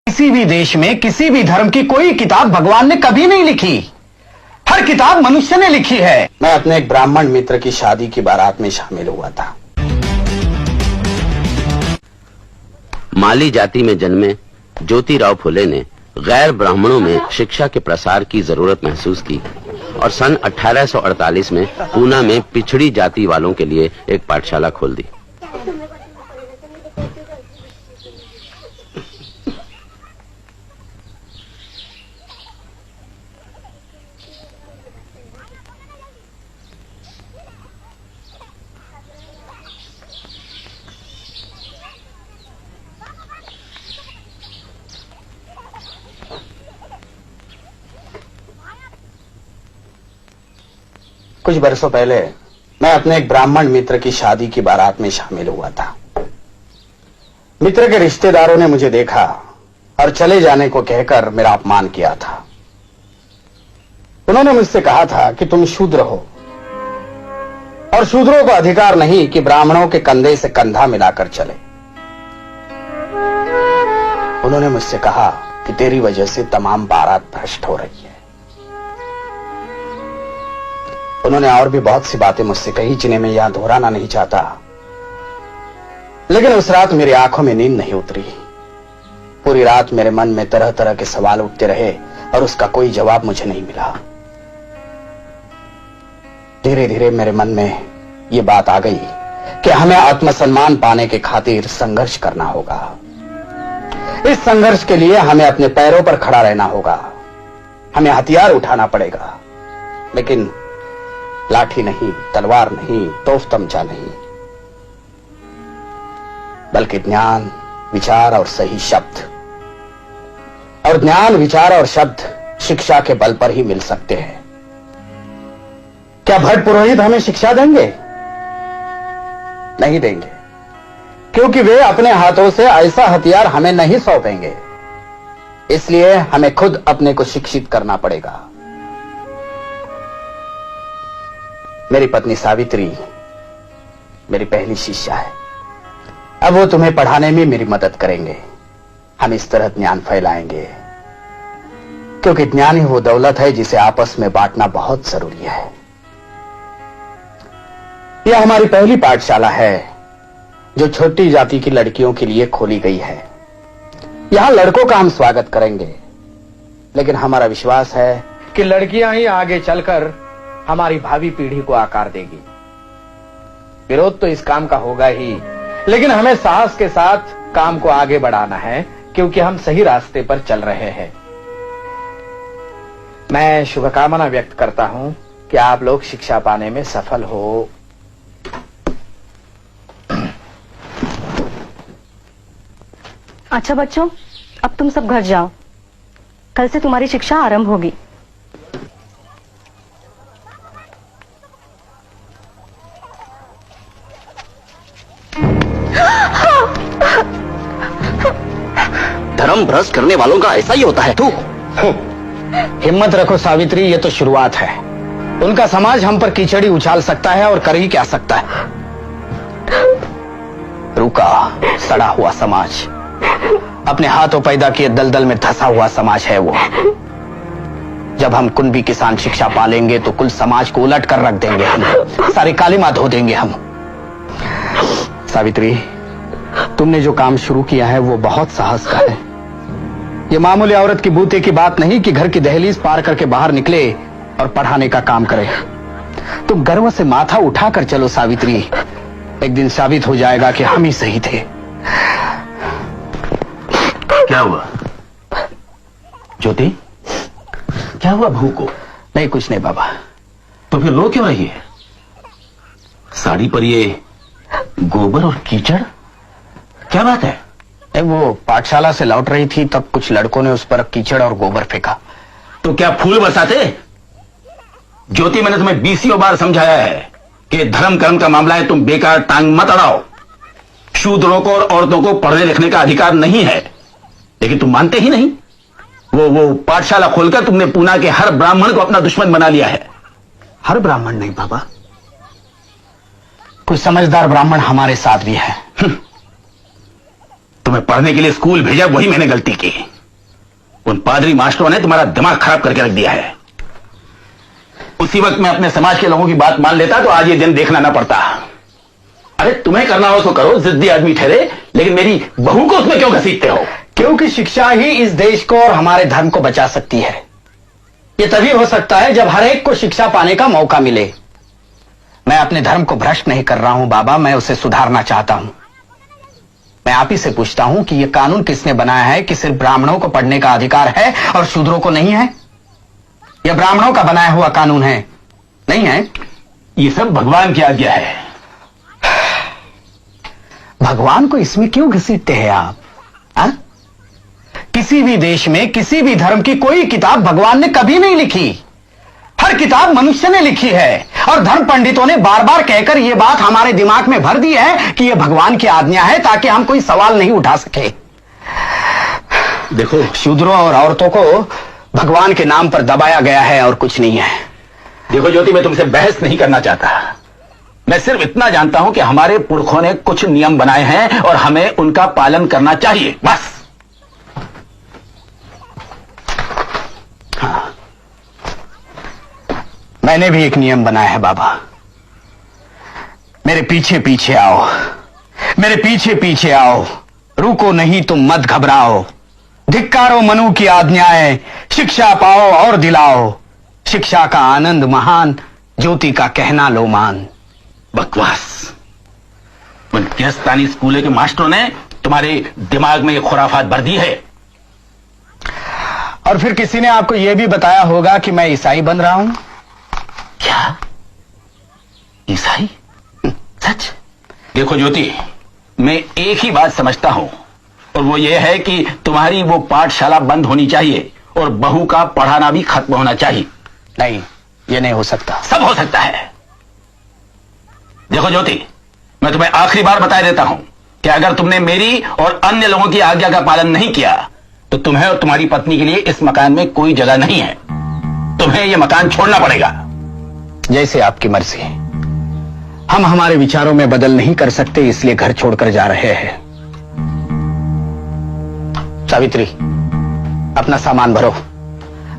किसी भी देश में किसी भी धर्म की कोई किताब भगवान ने कभी नहीं लिखी। हर किताब मनुष्य ने लिखी है। मैं अपने एक ब्राह्मण मित्र की शादी की बारात में शामिल हुआ था। माली जाति में जन्मे ज्योतिराव फुले ने गैर ब्राह्मणों में शिक्षा के प्रसार की जरूरत महसूस की और सन 1848 में पूना में पिछड़ी जाति वालों के लिए एक पाठशाला खोल दी। कुछ बरसों पहले मैं अपने एक ब्राह्मण मित्र की शादी की बारात में शामिल हुआ था। मित्र के रिश्तेदारों ने मुझे देखा और चले जाने को कहकर मेरा अपमान किया था। उन्होंने मुझसे कहा था कि तुम शूद्र हो और शूद्रों को अधिकार नहीं कि ब्राह्मणों के कंधे से कंधा मिलाकर चले। उन्होंने मुझसे कहा कि तेरी वजह से तमाम बारात भ्रष्ट हो रही है। उन्होंने और भी बहुत सी बातें मुझसे कही जिन्हें मैं यहां दोहराना नहीं चाहता, लेकिन उस रात मेरी आंखों में नींद नहीं उतरी। पूरी रात मेरे मन में तरह तरह के सवाल उठते रहे और उसका कोई जवाब मुझे नहीं मिला। धीरे धीरे मेरे मन में यह बात आ गई कि हमें आत्मसम्मान पाने के खातिर संघर्ष करना होगा। इस संघर्ष के लिए हमें अपने पैरों पर खड़ा रहना होगा। हमें हथियार उठाना पड़ेगा, लेकिन लाठी नहीं, तलवार नहीं, तोफ तमचा नहीं, बल्कि ज्ञान, विचार और सही शब्द। और ज्ञान, विचार और शब्द शिक्षा के बल पर ही मिल सकते हैं। क्या भट्ट पुरोहित हमें शिक्षा देंगे? नहीं देंगे, क्योंकि वे अपने हाथों से ऐसा हथियार हमें नहीं सौंपेंगे। इसलिए हमें खुद अपने को शिक्षित करना पड़ेगा। मेरी पत्नी सावित्री मेरी पहली शिष्या है। अब वो तुम्हें पढ़ाने में मेरी मदद करेंगे। हम इस तरह ज्ञान फैलाएंगे, क्योंकि ज्ञान ही वो दौलत है जिसे आपस में बांटना बहुत जरूरी है। यह हमारी पहली पाठशाला है जो छोटी जाति की लड़कियों के लिए खोली गई है। यहां लड़कों का हम स्वागत करेंगे, लेकिन हमारा विश्वास है कि लड़कियां ही आगे चलकर हमारी भावी पीढ़ी को आकार देगी। विरोध तो इस काम का होगा ही, लेकिन हमें साहस के साथ काम को आगे बढ़ाना है, क्योंकि हम सही रास्ते पर चल रहे हैं। मैं शुभकामना व्यक्त करता हूं कि आप लोग शिक्षा पाने में सफल हो। अच्छा बच्चों, अब तुम सब घर जाओ। कल से तुम्हारी शिक्षा आरंभ होगी। धर्म भ्रष्ट करने वालों का ऐसा ही होता है। तू हिम्मत रखो सावित्री, ये तो शुरुआत है। उनका समाज हम पर कीचड़ी उछाल सकता है और कर ही क्या सकता है। रूखा सड़ा हुआ समाज, अपने हाथों पैदा किए दलदल में धंसा हुआ समाज है वो। जब हम कुंभी किसान शिक्षा पालेंगे तो कुल समाज को उलट कर रख देंगे हम। सारी कालिमा धो देंगे हम। सावित्री, तुमने जो काम शुरू किया है वो बहुत साहस का है। ये मामूली औरत की बूते की बात नहीं कि घर की दहलीज पार करके बाहर निकले और पढ़ाने का काम करे। तुम गर्व से माथा उठाकर चलो सावित्री। एक दिन साबित हो जाएगा कि हम ही सही थे। क्या हुआ ज्योति? क्या हुआ बहू को? नहीं, कुछ नहीं बाबा। तो फिर रो क्यों रही है? साड़ी पर ये गोबर और कीचड़, क्या बात है? वो पाठशाला से लौट रही थी, तब कुछ लड़कों ने उस पर कीचड़ और गोबर फेंका। तो क्या फूल बरसाते? ज्योति, मैंने तुम्हें 20 बार समझाया है कि धर्म कर्म का मामला है, तुम बेकार टांग मत अड़ाओ। शूद्रों को और औरतों को पढ़ने लिखने का अधिकार नहीं है, लेकिन तुम मानते ही नहीं। वो पाठशाला खोलकर तुमने पूना के हर ब्राह्मण को अपना दुश्मन बना लिया है। हर ब्राह्मण नहीं बाबा, कुछ समझदार ब्राह्मण हमारे साथ भी है। तुम्हें पढ़ने के लिए स्कूल भेजा, वही मैंने गलती की। उन पादरी मास्टरों ने तुम्हारा दिमाग खराब करके रख दिया है। उसी वक्त मैं अपने समाज के लोगों की बात मान लेता तो आज ये दिन देखना ना पड़ता। अरे तुम्हें करना हो तो करो, जिद्दी आदमी ठहरे, लेकिन मेरी बहू को उसमें क्यों घसीटते हो? क्योंकि शिक्षा ही इस देश को और हमारे धर्म को बचा सकती है। यह तभी हो सकता है जब हर एक को शिक्षा पाने का मौका मिले। मैं अपने धर्म को भ्रष्ट नहीं कर रहा हूं बाबा, मैं उसे सुधारना चाहता हूं। मैं आप ही से पूछता हूं कि यह कानून किसने बनाया है कि सिर्फ ब्राह्मणों को पढ़ने का अधिकार है और शूद्रों को नहीं है? यह ब्राह्मणों का बनाया हुआ कानून है, नहीं है? ये सब भगवान की आज्ञा है। भगवान को इसमें क्यों घसीटते हैं आप? हा? किसी भी देश में किसी भी धर्म की कोई किताब भगवान ने कभी नहीं लिखी। हर किताब मनुष्य ने लिखी है और धर्म पंडितों ने बार बार कहकर यह बात हमारे दिमाग में भर दी है कि यह भगवान की आज्ञा है, ताकि हम कोई सवाल नहीं उठा सके। देखो, शूद्रों और औरतों को भगवान के नाम पर दबाया गया है और कुछ नहीं है। देखो ज्योति, मैं तुमसे बहस नहीं करना चाहता। मैं सिर्फ इतना जानता हूं कि हमारे पुरखों ने कुछ नियम बनाए हैं और हमें उनका पालन करना चाहिए, बस। हाँ, मैंने भी एक नियम बनाया है बाबा। मेरे पीछे पीछे आओ, मेरे पीछे पीछे आओ, रुको नहीं तुम मत घबराओ, धिक्कारो मनु की आज्ञाएं, शिक्षा पाओ और दिलाओ, शिक्षा का आनंद महान, ज्योति का कहना लो मान। बकवास। उन गिरस्तानी स्कूल के मास्टरों ने तुम्हारे दिमाग में ये खुराफात भर दी है। और फिर किसी ने आपको यह भी बताया होगा कि मैं ईसाई बन रहा हूं। क्या? ईसाई? सच? देखो ज्योति, मैं एक ही बात समझता हूं, और वो ये है कि तुम्हारी वो पाठशाला बंद होनी चाहिए और बहू का पढ़ाना भी खत्म होना चाहिए। नहीं, ये नहीं हो सकता। सब हो सकता है। देखो ज्योति, मैं तुम्हें आखिरी बार बता देता हूं कि अगर तुमने मेरी और अन्य लोगों की आज्ञा का पालन नहीं किया तो तुम्हें और तुम्हारी पत्नी के लिए इस मकान में कोई जगह नहीं है। तुम्हें यह मकान छोड़ना पड़ेगा। जैसे आपकी मर्जी। हम हमारे विचारों में बदल नहीं कर सकते, इसलिए घर छोड़कर जा रहे हैं। सावित्री, अपना सामान भरो।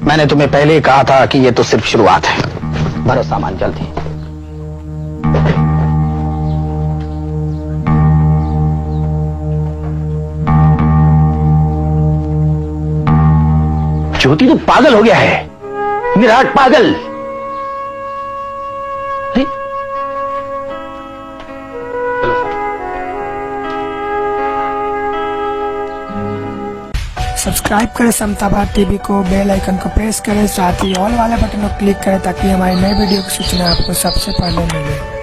मैंने तुम्हें पहले ही कहा था कि यह तो सिर्फ शुरुआत है। भरो सामान जल्दी। ज्योति तो पागल हो गया है, विराट पागल। सब्सक्राइब करें समता भारत टीवी को, बेल आइकन को प्रेस करें, साथ ही ऑल वाले बटन को क्लिक करें ताकि हमारी नई वीडियो की सूचना आपको सबसे पहले मिले।